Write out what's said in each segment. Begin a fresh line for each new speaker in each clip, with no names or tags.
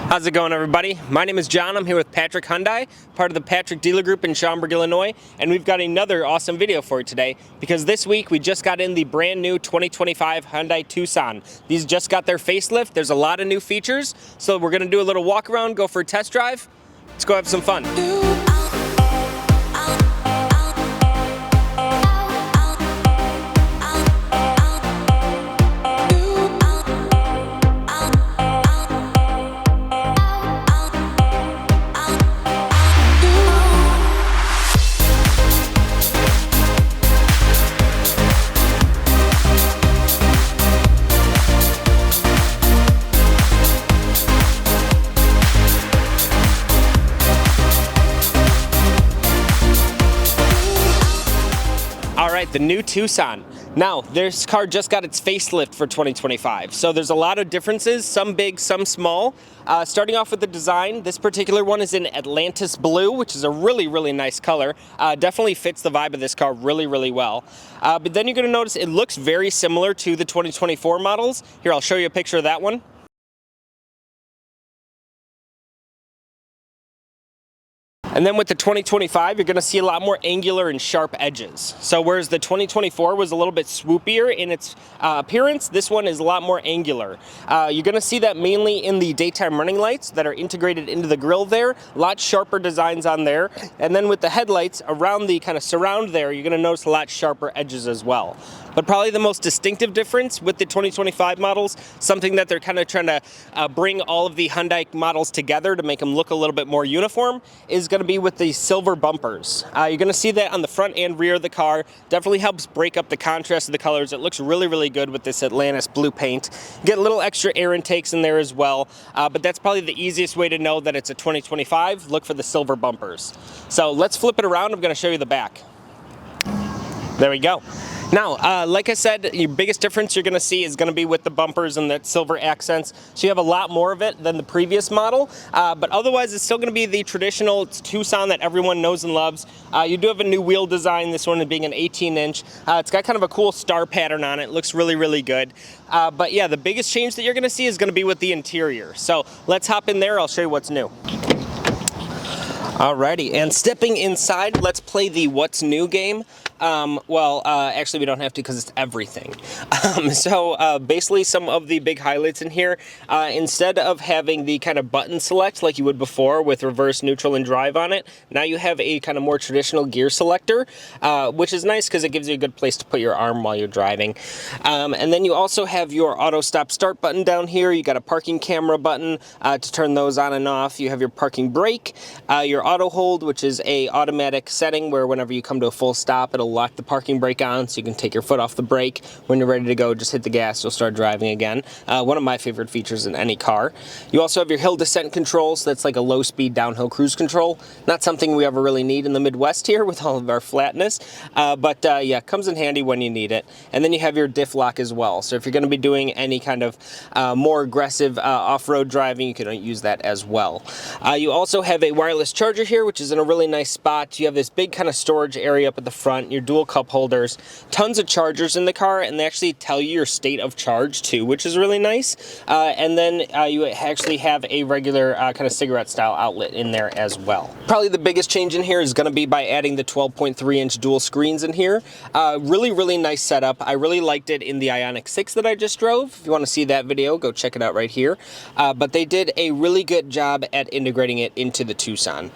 How's it going, everybody? My name is John. I'm here with Patrick Hyundai, part of the Patrick Dealer Group in Schaumburg, Illinois, and we've got another awesome video for you today because this week we just got in the brand new 2025 Hyundai Tucson. These just got their facelift. There's a lot of new features, so we're going to do a little walk around, go for a test drive. Let's go have some fun. Alright, the new Tucson. Now, this car just got its facelift for 2025, so there's a lot of differences, some big, some small. Starting off with the design, this particular one is in Atlantis Blue, which is a really nice color. Definitely fits the vibe of this car really well. But then you're going to notice it looks very similar to the 2024 models. Here, I'll show you a picture of that one. And then with the 2025, you're going to see a lot more angular and sharp edges. So whereas the 2024 was a little bit swoopier in its appearance, this one is a lot more angular. You're going to see that mainly in the daytime running lights that are integrated into the grille there. A lot sharper designs on there. And then with the headlights around the kind of surround there, you're going to notice a lot sharper edges as well. But probably the most distinctive difference with the 2025 models, something that they're kind of trying to bring all of the Hyundai models together to make them look a little bit more uniform, is going to be with the silver bumpers. You're going to see that on the front and rear of the car. Definitely helps break up the contrast of the colors. It looks really good with this Atlantis blue paint. Get a little extra air intakes in there as well, but that's probably the easiest way to know that it's a 2025. Look for the silver bumpers. So let's flip it around. I'm going to show you the back. There we go. Now, like I said, your biggest difference you're going to see is going to be with the bumpers and that silver accents. So you have a lot more of it than the previous model, but otherwise it's still going to be the traditional Tucson that everyone knows and loves. You do have a new wheel design, this one being an 18-inch. It's got kind of a cool star pattern on it. It looks really good. But yeah, the biggest change that you're going to see is going to be with the interior. So let's hop in there. I'll show you what's new. Alrighty, and stepping inside, let's play the what's new game. Actually we don't have to because it's everything. Basically some of the big highlights in here, instead of having the kind of button select like you would before with reverse, neutral, and drive on it, now you have a kind of more traditional gear selector, which is nice because it gives you a good place to put your arm while you're driving. And then you also have your auto stop start button down here. You got a parking camera button to turn those on and off. You have your parking brake, your auto hold, which is a automatic setting where whenever you come to a full stop, it'll lock the parking brake on so you can take your foot off the brake. When you're ready to go, just hit the gas, you'll start driving again. One of my favorite features in any car. You also have your hill descent control, so that's like a low-speed downhill cruise control. Not something we ever really need in the Midwest here with all of our flatness, but yeah, comes in handy when you need it. And then you have your diff lock as well, so if you're going to be doing any kind of more aggressive off-road driving, you can use that as well. You also have a wireless charger here, which is in a really nice spot. You have this big kind of storage area up at the front, your dual cup holders, tons of chargers in the car, and they actually tell you your state of charge too, which is really nice. And then you actually have a regular kind of cigarette style outlet in there as well. Probably the biggest change in here is going to be by adding the 12.3-inch dual screens in here. Really nice setup. I really liked it in the Ioniq 6 that I just drove. If you want to see that video, go check it out right here. But they did a really good job at integrating it into the Tucson.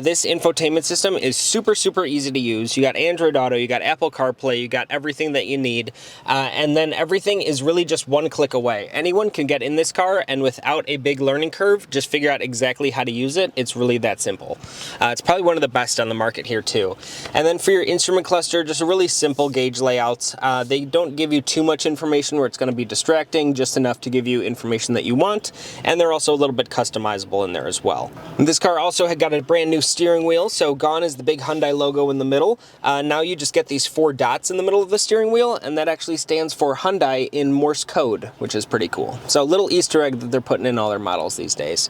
This infotainment system is super easy to use. You got Android Auto, you got Apple CarPlay, you got everything that you need, and then everything is really just one click away. Anyone can get in this car and without a big learning curve, just figure out exactly how to use it. It's really that simple. It's probably one of the best on the market here too. And then for your instrument cluster, just a really simple gauge layout. They don't give you too much information where it's going to be distracting, just enough to give you information that you want, and they're also a little bit customizable in there as well. And this car also had got a brand new steering wheel, so gone is the big Hyundai logo in the middle. Now you just get these 4 dots in the middle of the steering wheel, and that actually stands for Hyundai in Morse code, which is pretty cool. So a little Easter egg that they're putting in all their models these days.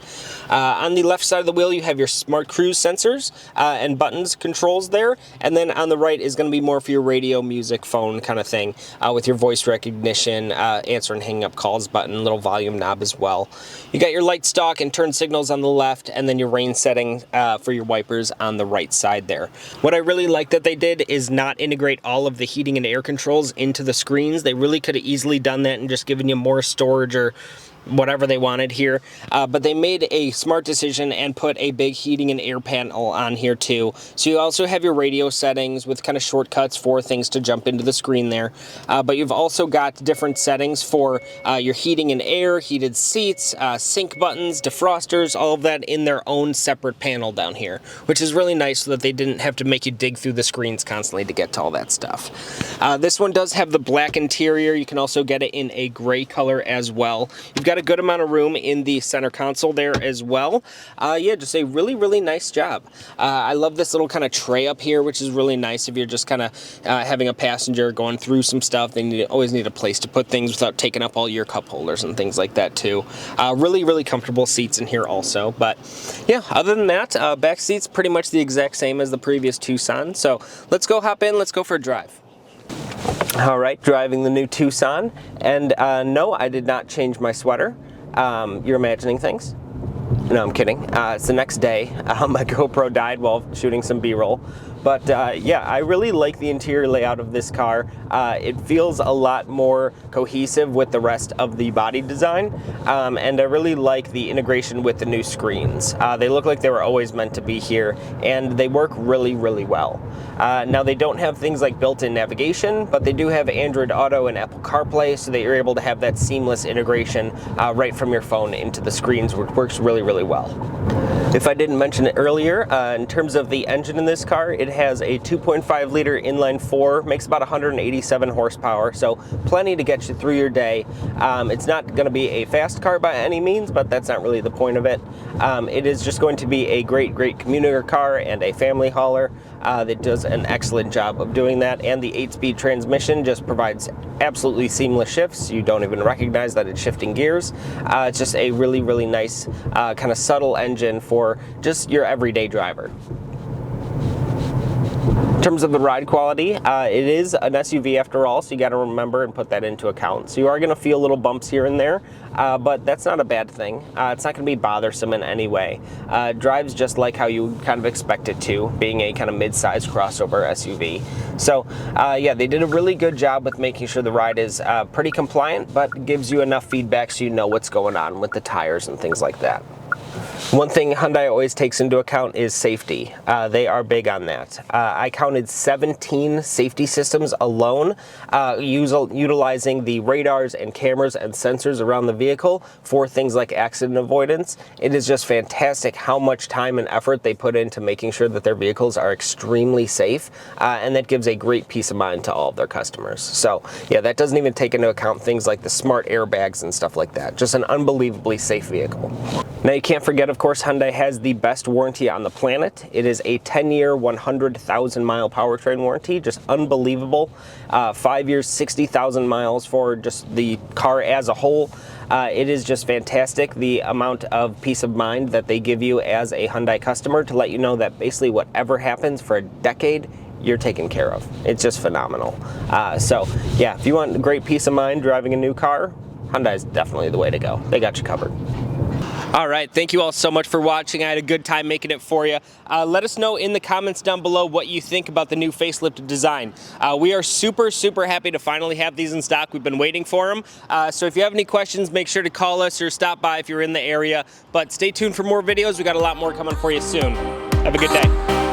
On the left side of the wheel, you have your smart cruise sensors and buttons controls there, and then on the right is going to be more for your radio, music, phone kind of thing, with your voice recognition, answer and hang up calls button, little volume knob as well. You got your light stalk and turn signals on the left, and then your rain setting for your wipers on the right side there. What I really like that they did is not integrate all of the heating and air controls into the screens. They really could have easily done that and just given you more storage or whatever they wanted here, but they made a smart decision and put a big heating and air panel on here too. So you also have your radio settings with kind of shortcuts for things to jump into the screen there, but you've also got different settings for your heating and air, heated seats, sync buttons, defrosters, all of that in their own separate panel down here, which is really nice so that they didn't have to make you dig through the screens constantly to get to all that stuff. This one does have the black interior. You can also get it in a gray color as well. You've got a good amount of room in the center console there as well. Yeah, just a really nice job. I love this little kind of tray up here, which is really nice if you're just kind of having a passenger going through some stuff. They always need a place to put things without taking up all your cup holders and things like that too. Really comfortable seats in here also. But yeah, other than that, back seats pretty much the exact same as the previous Tucson. So let's go hop in, let's go for a drive. All right, driving the new Tucson, and no, I did not change my sweater. You're imagining things? No, I'm kidding. It's the next day. My GoPro died while shooting some B-roll. But yeah, I really like the interior layout of this car. It feels a lot more cohesive with the rest of the body design, and I really like the integration with the new screens. They look like they were always meant to be here, and they work really well. Now, they don't have things like built-in navigation, but they do have Android Auto and Apple CarPlay, so that you're able to have that seamless integration right from your phone into the screens, which works really well. If I didn't mention it earlier, in terms of the engine in this car, it has a 2.5 liter inline 4, makes about 187 horsepower, so plenty to get you through your day. It's not going to be a fast car by any means, but that's not really the point of it. It is just going to be a great commuter car and a family hauler that does an excellent job of doing that, and the 8-speed transmission just provides absolutely seamless shifts. You don't even recognize that it's shifting gears. It's just a really nice kind of subtle engine for just your everyday driver. In terms of the ride quality, it is an SUV after all, so you got to remember and put that into account. So you are going to feel little bumps here and there, but that's not a bad thing. It's not going to be bothersome in any way. Drives just like how you kind of expect it to, being a kind of mid-sized crossover SUV. So yeah, they did a really good job with making sure the ride is pretty compliant, but gives you enough feedback so you know what's going on with the tires and things like that. One thing Hyundai always takes into account is safety. They are big on that. I counted 17 safety systems alone, utilizing the radars and cameras and sensors around the vehicle for things like accident avoidance. It is just fantastic how much time and effort they put into making sure that their vehicles are extremely safe, and that gives a great peace of mind to all of their customers. So yeah, that doesn't even take into account things like the smart airbags and stuff like that. Just an unbelievably safe vehicle. Now, you can't forget, of course, Hyundai has the best warranty on the planet. It is a 10-year, 100,000-mile powertrain warranty, just unbelievable. 5 years, 60,000 miles for just the car as a whole. It is just fantastic, the amount of peace of mind that they give you as a Hyundai customer to let you know that basically whatever happens for a decade, you're taken care of. It's just phenomenal. So yeah, if you want great peace of mind driving a new car, Hyundai is definitely the way to go. They got you covered. All right, thank you all so much for watching. I had a good time making it for you. Let us know in the comments down below what you think about the new facelifted design. We are super happy to finally have these in stock. We've been waiting for them. So if you have any questions, make sure to call us or stop by if you're in the area. But stay tuned for more videos. We got a lot more coming for you soon. Have a good day.